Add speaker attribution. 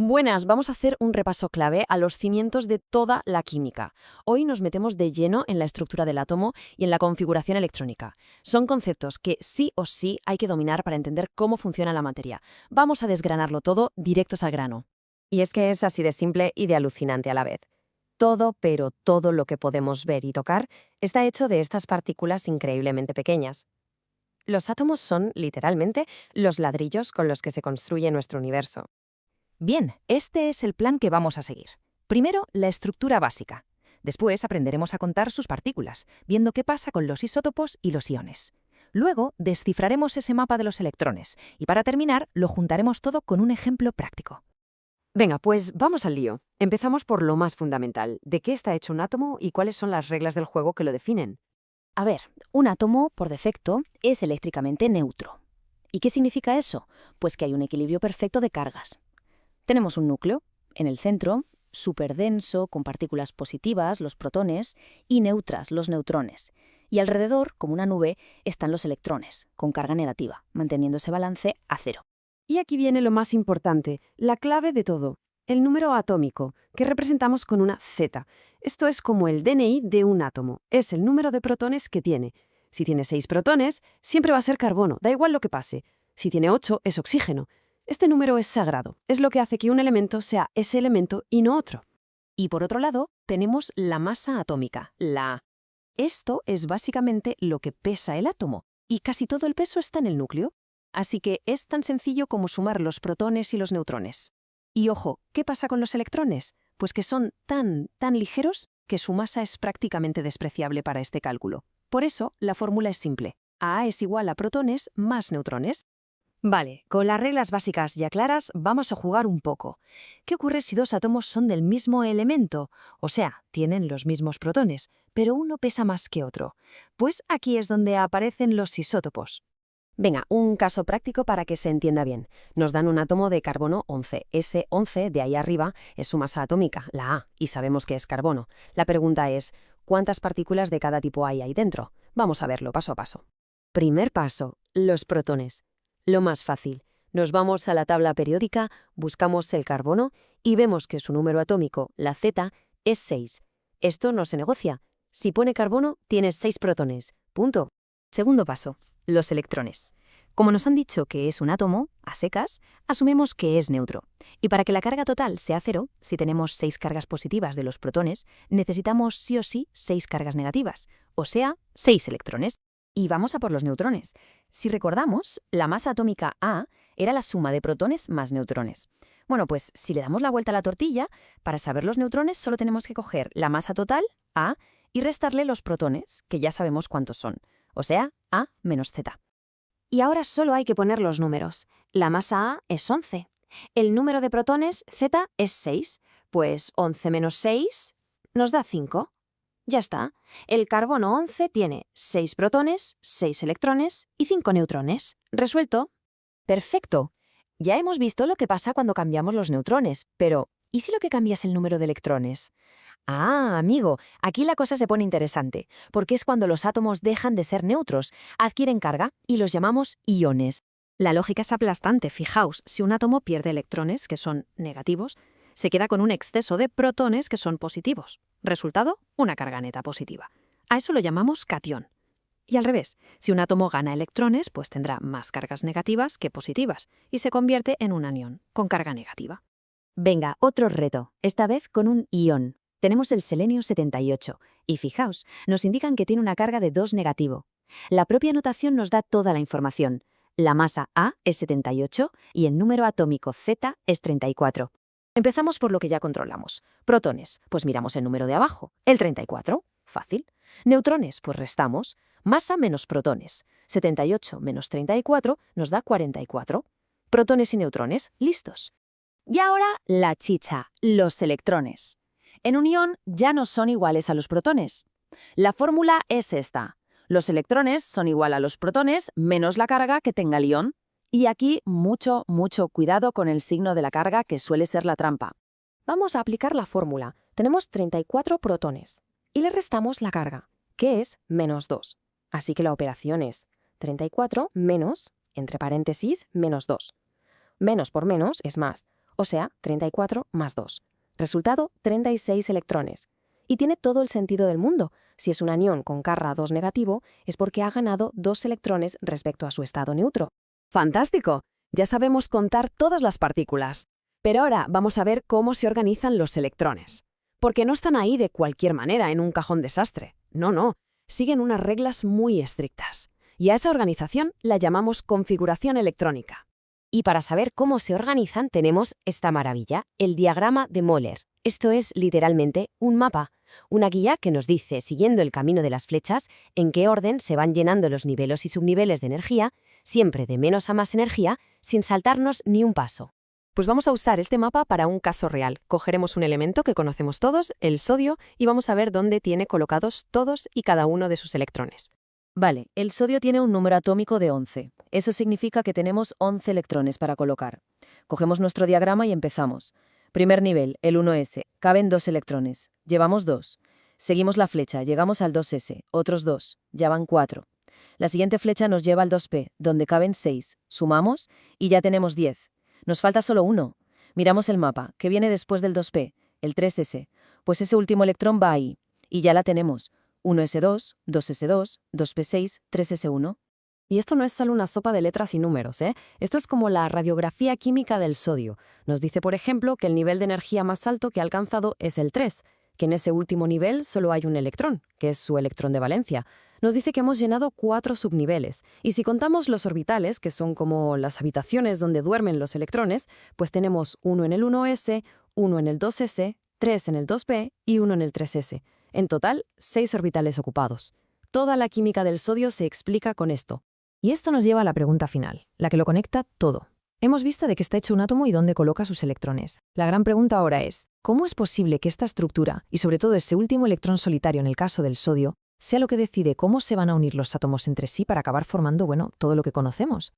Speaker 1: Buenas, vamos a hacer un repaso clave a los cimientos de toda la química. Hoy nos metemos de lleno en la estructura del átomo y en la configuración electrónica. Son conceptos que sí o sí hay que dominar para entender cómo funciona la materia. Vamos a desgranarlo todo directos al grano.
Speaker 2: Y es que es así de simple y de alucinante a la vez. Todo, pero todo lo que podemos ver y tocar está hecho de estas partículas increíblemente pequeñas. Los átomos son, literalmente, los ladrillos con los que se construye nuestro universo.
Speaker 3: Bien, este es el plan que vamos a seguir. Primero, la estructura básica. Después aprenderemos a contar sus partículas, viendo qué pasa con los isótopos y los iones. Luego, descifraremos ese mapa de los electrones y para terminar, lo juntaremos todo con un ejemplo práctico.
Speaker 4: Venga, pues vamos al lío. Empezamos por lo más fundamental. ¿De qué está hecho un átomo y cuáles son las reglas del juego que lo definen?
Speaker 5: A ver, un átomo, por defecto, es eléctricamente neutro. ¿Y qué significa eso? Pues que hay un equilibrio perfecto de cargas. Tenemos un núcleo, en el centro, superdenso, con partículas positivas, los protones, y neutras, los neutrones. Y alrededor, como una nube, están los electrones, con carga negativa, manteniendo ese balance a cero.
Speaker 4: Y aquí viene lo más importante, la clave de todo, el número atómico, que representamos con una Z. Esto es como el DNI de un átomo, es el número de protones que tiene. Si tiene 6 protones, siempre va a ser carbono, da igual lo que pase. Si tiene 8, es oxígeno. Este número es sagrado, es lo que hace que un elemento sea ese elemento y no otro.
Speaker 3: Y por otro lado, tenemos la masa atómica, la A. Esto es básicamente lo que pesa el átomo, y casi todo el peso está en el núcleo. Así que es tan sencillo como sumar los protones y los neutrones. Y ojo, ¿qué pasa con los electrones? Pues que son tan ligeros que su masa es prácticamente despreciable para este cálculo. Por eso, la fórmula es simple. A es igual a protones más neutrones.
Speaker 1: Vale, con las reglas básicas ya claras, vamos a jugar un poco. ¿Qué ocurre si dos átomos son del mismo elemento? O sea, tienen los mismos protones, pero uno pesa más que otro. Pues aquí es donde aparecen los isótopos.
Speaker 2: Venga, un caso práctico para que se entienda bien. Nos dan un átomo de carbono 11. Ese 11 de ahí arriba es su masa atómica, la A, y sabemos que es carbono. La pregunta es, ¿cuántas partículas de cada tipo hay ahí dentro? Vamos a verlo paso a paso. Primer paso, los protones. Lo más fácil. Nos vamos a la tabla periódica, buscamos el carbono y vemos que su número atómico, la Z, es 6. Esto no se negocia. Si pone carbono, tienes 6 protones. Punto. Segundo paso, los electrones. Como nos han dicho que es un átomo, a secas, asumimos que es neutro. Y para que la carga total sea 0, si tenemos 6 cargas positivas de los protones, necesitamos sí o sí 6 cargas negativas, o sea, 6 electrones. Y vamos a por los neutrones. Si recordamos, la masa atómica A era la suma de protones más neutrones. Bueno, pues si le damos la vuelta a la tortilla, para saber los neutrones solo tenemos que coger la masa total, A, y restarle los protones, que ya sabemos cuántos son. O sea, A menos Z.
Speaker 6: Y ahora solo hay que poner los números. La masa A es 11. El número de protones, Z, es 6. Pues 11 menos 6 nos da 5. Ya está. El carbono 11 tiene 6 protones, 6 electrones y 5 neutrones. ¿Resuelto?
Speaker 2: Perfecto. Ya hemos visto lo que pasa cuando cambiamos los neutrones, pero ¿y si lo que cambia es el número de electrones? Ah, amigo, aquí la cosa se pone interesante, porque es cuando los átomos dejan de ser neutros, adquieren carga y los llamamos iones. La lógica es aplastante, fijaos, si un átomo pierde electrones, que son negativos, se queda con un exceso de protones, que son positivos. Resultado, una carga neta positiva. A eso lo llamamos catión. Y al revés, si un átomo gana electrones, pues tendrá más cargas negativas que positivas, y se convierte en un anión, con carga negativa. Venga, otro reto, esta vez con un ión. Tenemos el selenio 78, y fijaos, nos indican que tiene una carga de 2 negativo. La propia notación nos da toda la información. La masa A es 78 y el número atómico Z es 34. Empezamos por lo que ya controlamos. Protones, pues miramos el número de abajo, el 34, fácil. Neutrones, pues restamos. Masa menos protones. 78 menos 34 nos da 44. Protones y neutrones, listos. Y ahora la chicha, los electrones. En un ión ya no son iguales a los protones. La fórmula es esta. Los electrones son igual a los protones menos la carga que tenga el ión. Y aquí mucho cuidado con el signo de la carga, que suele ser la trampa. Vamos a aplicar la fórmula. Tenemos 34 protones y le restamos la carga, que es menos 2. Así que la operación es 34 menos, entre paréntesis, menos 2. Menos por menos es más.
Speaker 3: o sea, 34 más 2. Resultado, 36 electrones. Y tiene todo el sentido del mundo. Si es un anión con carga 2 negativo, es porque ha ganado 2 electrones respecto a su estado neutro.
Speaker 4: ¡Fantástico! Ya sabemos contar todas las partículas. Pero ahora vamos a ver cómo se organizan los electrones. Porque no están ahí de cualquier manera en un cajón desastre. No. Siguen unas reglas muy estrictas. Y a esa organización la llamamos configuración electrónica.
Speaker 2: Y para saber cómo se organizan tenemos esta maravilla, el diagrama de Moller. Esto es literalmente un mapa, una guía que nos dice, siguiendo el camino de las flechas, en qué orden se van llenando los niveles y subniveles de energía, siempre de menos a más energía, sin saltarnos ni un paso.
Speaker 3: Pues vamos a usar este mapa para un caso real. Cogeremos un elemento que conocemos todos, el sodio, y vamos a ver dónde tiene colocados todos y cada uno de sus electrones.
Speaker 2: Vale, el sodio tiene un número atómico de 11. Eso significa que tenemos 11 electrones para colocar. Cogemos nuestro diagrama y empezamos. Primer nivel, el 1s. Caben 2 electrones. Llevamos 2. Seguimos la flecha, llegamos al 2s. Otros 2. Ya van 4. La siguiente flecha nos lleva al 2p, donde caben 6. Sumamos y ya tenemos 10. Nos falta solo 1. Miramos el mapa, que viene después del 2p, el 3s. Pues ese último electrón va ahí. Y ya la tenemos. 1s2, 2s2, 2p6, 3s1.
Speaker 3: Y esto no es solo una sopa de letras y números, ¿eh? Esto es como la radiografía química del sodio. Nos dice, por ejemplo, que el nivel de energía más alto que ha alcanzado es el 3, que en ese último nivel solo hay un electrón, que es su electrón de valencia. Nos dice que hemos llenado 4 subniveles, y si contamos los orbitales, que son como las habitaciones donde duermen los electrones, pues tenemos 1 en el 1s, 1 en el 2s, 3 en el 2p y 1 en el 3s. En total, 6 orbitales ocupados. Toda la química del sodio se explica con esto.
Speaker 1: Y esto nos lleva a la pregunta final, la que lo conecta todo. Hemos visto de qué está hecho un átomo y dónde coloca sus electrones. La gran pregunta ahora es, ¿cómo es posible que esta estructura, y sobre todo ese último electrón solitario en el caso del sodio, sea lo que decide cómo se van a unir los átomos entre sí para acabar formando, todo lo que conocemos?